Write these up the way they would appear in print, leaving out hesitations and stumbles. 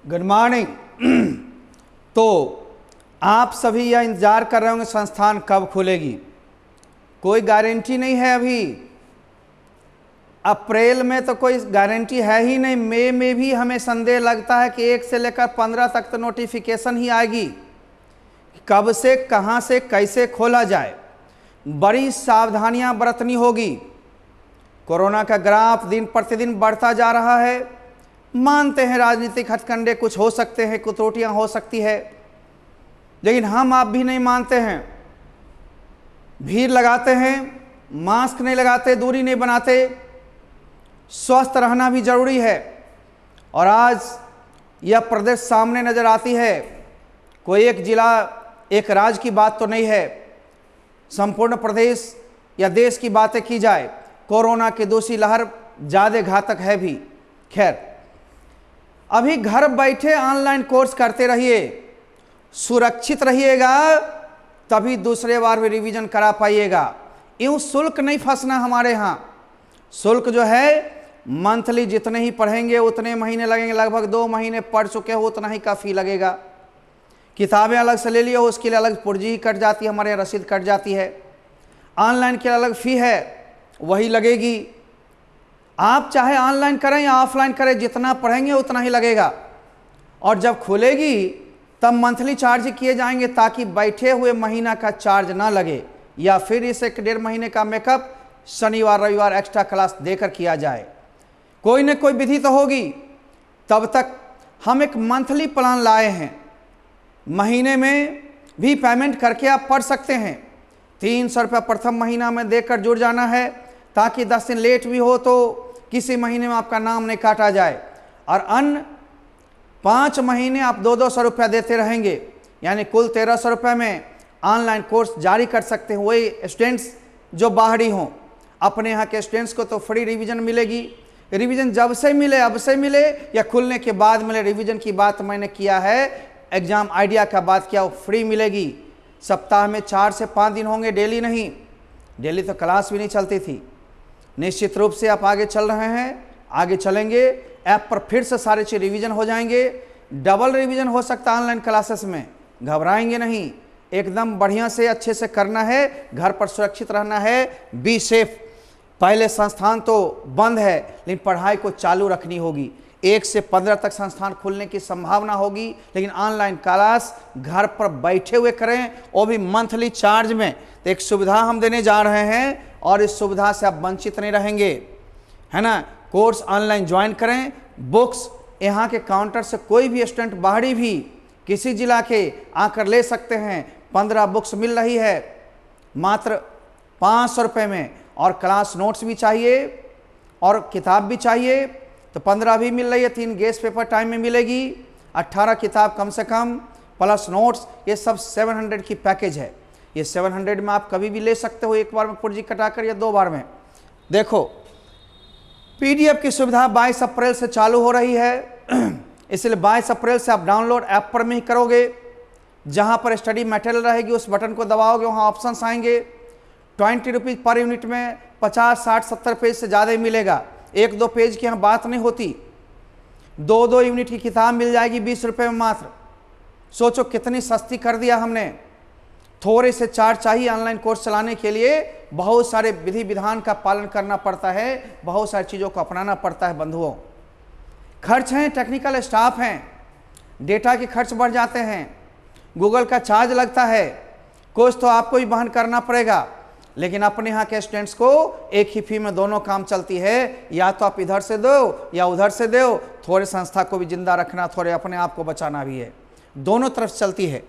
Good morning. तो आप सभी यह इंतज़ार कर रहे होंगे संस्थान कब खुलेगी। कोई गारंटी नहीं है अभी। अप्रैल में तो कोई गारंटी है ही नहीं। मई में भी हमें संदेह लगता है कि 1 से लेकर 15 तक तो नोटिफिकेशन ही आएगी। कब से, कहां से, कैसे खोला जाए, बड़ी सावधानियां बरतनी होगी। कोरोना का ग्राफ दिन प्रतिदिन बढ़ता जा रहा है। मानते हैं राजनीतिक हथकंडे कुछ हो सकते हैं, कुछ त्रुटियां हो सकती है, लेकिन हम आप भी नहीं मानते हैं। भीड़ लगाते हैं, मास्क नहीं लगाते, दूरी नहीं बनाते। स्वस्थ रहना भी जरूरी है। और आज यह प्रदेश सामने नजर आती है। कोई एक जिला, एक राज्य की बात तो नहीं है, संपूर्ण प्रदेश या देश की बातें की जाए, कोरोना की दूसरी लहर ज़्यादा घातक है भी। खैर, अभी घर बैठे ऑनलाइन कोर्स करते रहिए, सुरक्षित रहिएगा, तभी दूसरे बार भी रिवीजन करा पाइएगा। यूँ शुल्क नहीं फंसना हमारे यहाँ। शुल्क जो है मंथली जितने ही पढ़ेंगे उतने महीने लगेंगे। लगभग 2 महीने पढ़ चुके हो उतना ही काफ़ी लगेगा। किताबें अलग से ले लियो, उसके लिए अलग पुर्जी कट जाती है, हमारे यहाँ रसीद कट जाती है। ऑनलाइन के अलग फ़ी है, वही लगेगी। आप चाहे ऑनलाइन करें या ऑफलाइन करें, जितना पढ़ेंगे उतना ही लगेगा। और जब खुलेगी तब मंथली चार्ज किए जाएंगे, ताकि बैठे हुए महीना का चार्ज ना लगे, या फिर इस 1-1.5 महीने का मेकअप शनिवार रविवार एक्स्ट्रा क्लास देकर किया जाए। कोई न कोई विधि तो होगी। तब तक हम एक मंथली प्लान लाए हैं। महीने में भी पेमेंट करके आप पढ़ सकते हैं। 300 रुपये प्रथम महीना में देकर जुड़ जाना है, ताकि 10 दिन लेट भी हो तो किसी महीने में आपका नाम नहीं काटा जाए। और अन्य 5 महीने आप 200 रुपया देते रहेंगे, यानी कुल 1300 रुपये में ऑनलाइन कोर्स जारी कर सकते हैं। वही स्टूडेंट्स जो बाहरी हों, अपने यहाँ के स्टूडेंट्स को तो फ्री रिवीजन मिलेगी। रिवीजन जब से मिले, अब से मिले या खुलने के बाद मिले, रिवीजन की बात मैंने किया है, एग्जाम आइडिया का बात किया, वो फ्री मिलेगी। सप्ताह में 4 से 5 दिन होंगे, डेली नहीं। डेली तो क्लास भी नहीं चलती थी। निश्चित रूप से आप आगे चल रहे हैं, आगे चलेंगे। ऐप पर फिर से सारे चीज़ रिवीजन हो जाएंगे। डबल रिवीजन हो सकता है ऑनलाइन क्लासेस में। घबराएंगे नहीं, एकदम बढ़िया से अच्छे से करना है। घर पर सुरक्षित रहना है। Be safe. पहले संस्थान तो बंद है, लेकिन पढ़ाई को चालू रखनी होगी। 1 से 15 तक संस्थान खुलने की संभावना होगी, लेकिन ऑनलाइन क्लास घर पर बैठे हुए करें, वो भी मंथली चार्ज में। तो एक सुविधा हम देने जा रहे हैं, और इस सुविधा से आप वंचित नहीं रहेंगे, है ना। कोर्स ऑनलाइन ज्वाइन करें। बुक्स यहाँ के काउंटर से कोई भी स्टूडेंट बाहरी भी किसी जिला के आकर ले सकते हैं। 15 बुक्स मिल रही है मात्र 500 रुपये में। और क्लास नोट्स भी चाहिए और किताब भी चाहिए तो 15 भी मिल रही है। 3 गेस्ट पेपर टाइम में मिलेगी। 18 किताब कम से कम प्लस नोट्स, ये सब 700 की पैकेज है। ये 700 में आप कभी भी ले सकते हो, एक बार में पुर्जी कटाकर या 2 बार में। देखो, पीडीएफ की सुविधा 22 अप्रैल से चालू हो रही है, इसलिए 22 अप्रैल से आप डाउनलोड ऐप पर में ही करोगे। जहाँ पर स्टडी मटेरियल रहेगी उस बटन को दबाओगे, वहाँ ऑप्शंस आएंगे। 20 रुपीज़ पर यूनिट में 50, 60, 70 पेज से ज़्यादा ही मिलेगा। 1-2 पेज की यहाँ बात नहीं होती। 2-2 यूनिट की किताब मिल जाएगी 20 रुपये में मात्र। सोचो कितनी सस्ती कर दिया हमने। थोड़े से चार्ज चाहिए ऑनलाइन कोर्स चलाने के लिए। बहुत सारे विधि विधान का पालन करना पड़ता है, बहुत सारी चीज़ों को अपनाना पड़ता है बंधुओं। खर्च हैं, टेक्निकल स्टाफ हैं, डेटा के खर्च बढ़ जाते हैं, गूगल का चार्ज लगता है, कुछ तो आपको भी वहन करना पड़ेगा। लेकिन अपने यहाँ के स्टूडेंट्स को एक ही फी में दोनों काम चलती है। या तो आप इधर से दो या उधर से दो। थोड़े संस्था को भी जिंदा रखना, थोड़े अपने आप को बचाना भी है, दोनों तरफ चलती है।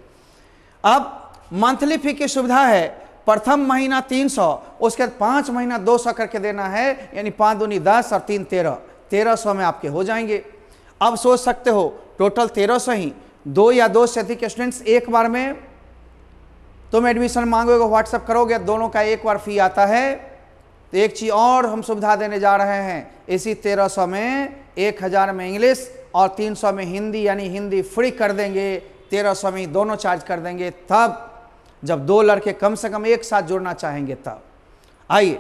अब मंथली फी की सुविधा है। प्रथम महीना 300, उसके बाद 5 महीना 200 करके देना है, यानी 5 दूनी 10 और 3 13, 1300 में आपके हो जाएंगे। अब सोच सकते हो टोटल 1300 ही। 2 या 2 से अधिक स्टूडेंट्स एक बार में तुम एडमिशन मांगोगे, व्हाट्सएप करोगे, दोनों का एक बार फी आता है। तो एक चीज़ और हम सुविधा देने जा रहे हैं। इसी 1300 में 1000 में इंग्लिश और 300 में हिंदी, यानी हिंदी फ्री कर देंगे। 1300 में दोनों चार्ज कर देंगे, तब जब 2 लड़के कम से कम एक साथ जुड़ना चाहेंगे तब। आइए,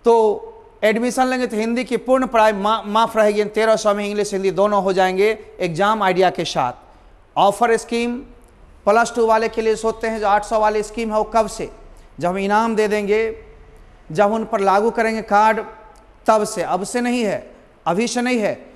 तो एडमिशन लेंगे तो हिंदी की पूर्ण पढ़ाई माफ रहेगी। 1300 में इंग्लिश हिंदी दोनों हो जाएंगे एग्जाम आइडिया के साथ। ऑफर स्कीम +2 वाले के लिए सोचते हैं, जो 800 वाली स्कीम है वो कब से, जब हम इनाम दे देंगे, जब उन पर लागू करेंगे कार्ड, तब से, अब से नहीं है, अभी से नहीं है।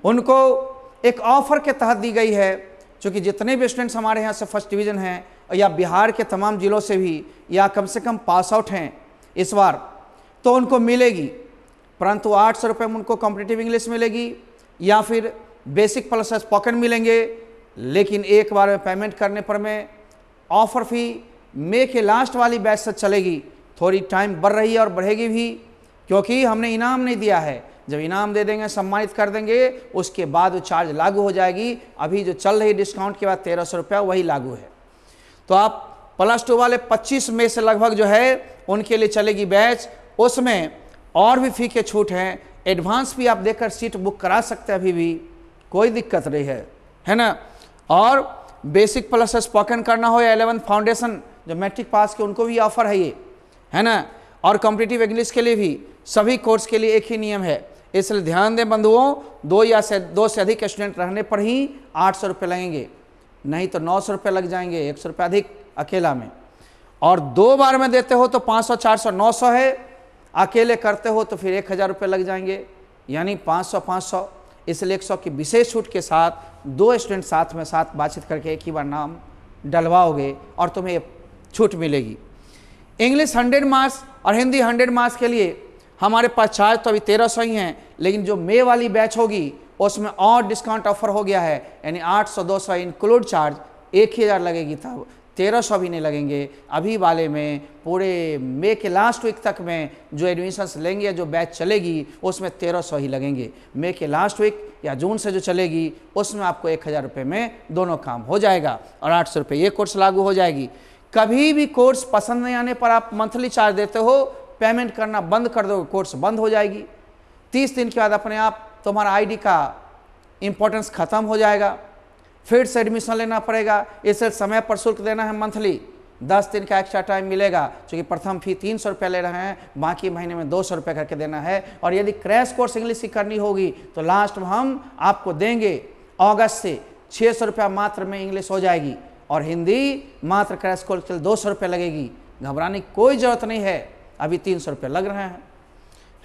उनको एक ऑफर के तहत दी गई है, क्योंकि जितने भी स्टूडेंट्स हमारे यहाँ से फर्स्ट डिवीज़न हैं या बिहार के तमाम ज़िलों से भी या कम से कम पास आउट हैं इस बार, तो उनको मिलेगी, परंतु 800 रुपये में उनको कॉम्पिटिटिव इंग्लिश मिलेगी या फिर बेसिक प्लस स्पोकन मिलेंगे। लेकिन एक बार में पेमेंट करने पर में ऑफ़र फ़ी मई के लास्ट वाली बैच से चलेगी। थोड़ी टाइम बढ़ रही है और बढ़ेगी भी, क्योंकि हमने इनाम नहीं दिया है। जब इनाम दे देंगे, सम्मानित कर देंगे, उसके बाद वो चार्ज लागू हो जाएगी। अभी जो चल रही डिस्काउंट के बाद 1300 रुपया वही लागू है। तो आप +2 वाले 25 मई से लगभग जो है उनके लिए चलेगी बैच। उसमें और भी फ़ी के छूट हैं, एडवांस भी आप देकर सीट बुक करा सकते हैं, अभी भी कोई दिक्कत नहीं है ना। और बेसिक प्लस स्पोकन करना हो या 11th फाउंडेशन जो मैट्रिक पास के, उनको भी ऑफर है ये, है ना। और कॉम्पिटिटिव इंग्लिश के लिए भी सभी कोर्स के लिए एक ही नियम है, इसलिए ध्यान दें बंधुओं, 2 से अधिक स्टूडेंट रहने पर ही 800 रुपये लगेंगे, नहीं तो 900 रुपये लग जाएंगे, 100 रुपये अधिक अकेला में। और 2 बार में देते हो तो 500, 400, 900 है, अकेले करते हो तो फिर 1000 रुपये लग जाएंगे, यानी 500, 500। इसलिए 100 की विशेष छूट के साथ 2 स्टूडेंट साथ में बातचीत करके एक ही बार नाम डलवाओगे और तुम्हें छूट मिलेगी। इंग्लिश 100 मार्क्स और हिंदी 100 मार्क्स के लिए हमारे पास चार्ज तो अभी 1300 ही हैं, लेकिन जो मई वाली बैच होगी उसमें और डिस्काउंट ऑफर हो गया है, यानी 800, 200 इंक्लूड चार्ज 1000 लगेगी, तब 1300 भी नहीं लगेंगे। अभी वाले में पूरे मई के लास्ट वीक तक में जो एडमिशन्स लेंगे, जो बैच चलेगी, उसमें 1300 ही लगेंगे। मई के लास्ट वीक या जून से जो चलेगी उसमें आपको 1000 रुपये में दोनों काम हो जाएगा और 800 रुपये ये कोर्स लागू हो जाएगी। कभी भी कोर्स पसंद नहीं आने पर आप मंथली चार्ज देते हो, पेमेंट करना बंद कर दो, कोर्स बंद हो जाएगी। 30 दिन के बाद अपने आप तुम्हारा आईडी का इम्पोर्टेंस ख़त्म हो जाएगा, फिर से एडमिशन लेना पड़ेगा। इससे समय पर शुल्क देना है मंथली, 10 दिन का एक्स्ट्रा टाइम मिलेगा, क्योंकि प्रथम फी 300 रुपये ले रहे हैं, बाकी महीने में 200 रुपये करके देना है। और यदि क्रैश कोर्स इंग्लिश की करनी होगी तो लास्ट में हम आपको देंगे अगस्त से 600 रुपया मात्र में इंग्लिश हो जाएगी, और हिंदी मात्र क्रैश कोर्स के लिए 200 रुपये लगेगी। घबराने की कोई ज़रूरत नहीं है, अभी 300 रुपये लग रहे हैं,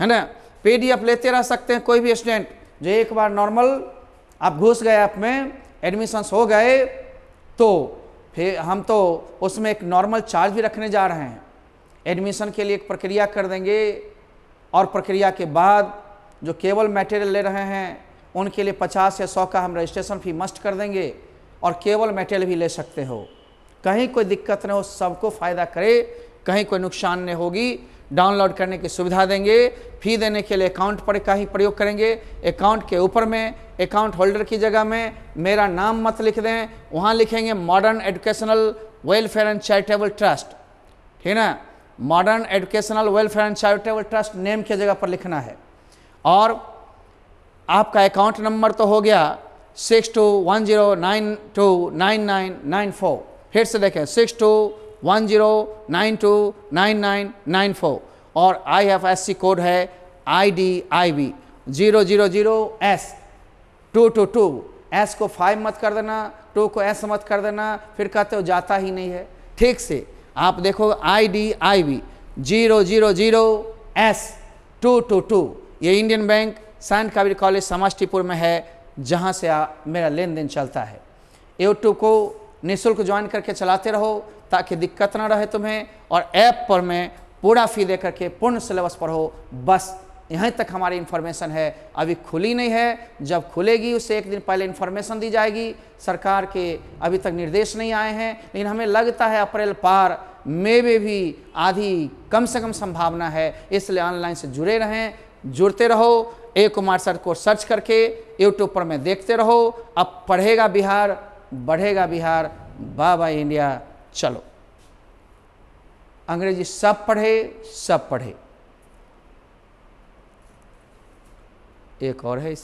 है ना। PDF लेते रह सकते हैं कोई भी स्टूडेंट, जो एक बार नॉर्मल आप घुस गए ऐप में, एडमिशन्स हो गए, तो फिर हम तो उसमें एक नॉर्मल चार्ज भी रखने जा रहे हैं। एडमिशन के लिए एक प्रक्रिया कर देंगे, और प्रक्रिया के बाद जो केवल मटेरियल ले रहे हैं उनके लिए 50 या 100 का हम रजिस्ट्रेशन फ़ी मस्ट कर देंगे, और केवल मटेरियल भी ले सकते हो। कहीं कोई दिक्कत न हो, सबको फ़ायदा करे, कहीं कोई नुकसान नहीं होगी। डाउनलोड करने की सुविधा देंगे। फ़ी देने के लिए अकाउंट पर का ही प्रयोग करेंगे। अकाउंट के ऊपर में अकाउंट होल्डर की जगह में मेरा नाम मत लिख दें, वहाँ लिखेंगे modern educational welfare and charitable trust, ठीक है। Modern educational welfare and charitable trust name की जगह पर लिखना है। और आपका अकाउंट नंबर तो हो गया 6210929994। फिर से देखें 6210929994, और IFSC कोड है IDIB 000S222। S को 5 मत कर देना, 2 को S मत कर देना, फिर कहते हो जाता ही नहीं है। ठीक से आप देखो IDIB 000S222, ये Indian bank saint Kabir college Samastipur में है, जहाँ से मेरा लेन देन चलता है। यूट्यूब को निःशुल्क ज्वाइन करके चलाते रहो ताकि दिक्कत ना रहे तुम्हें, और ऐप पर मैं पूरा फ़ी दे करके पूर्ण सिलेबस पढ़ो। बस यहाँ तक हमारी इन्फॉर्मेशन है, अभी खुली नहीं है। जब खुलेगी उससे एक दिन पहले इन्फॉर्मेशन दी जाएगी। सरकार के अभी तक निर्देश नहीं आए हैं, लेकिन हमें लगता है अप्रैल पार मई में भी आधी कम से कम संभावना है। इसलिए ऑनलाइन से जुड़े रहें, जुड़ते रहो। A कुमार सर को सर्च करके यूट्यूब पर में देखते रहो। अब पढ़ेगा बिहार, बढ़ेगा बिहार। Bye by India. चलो, अंग्रेजी सब पढ़े, सब पढ़े। एक और है इससे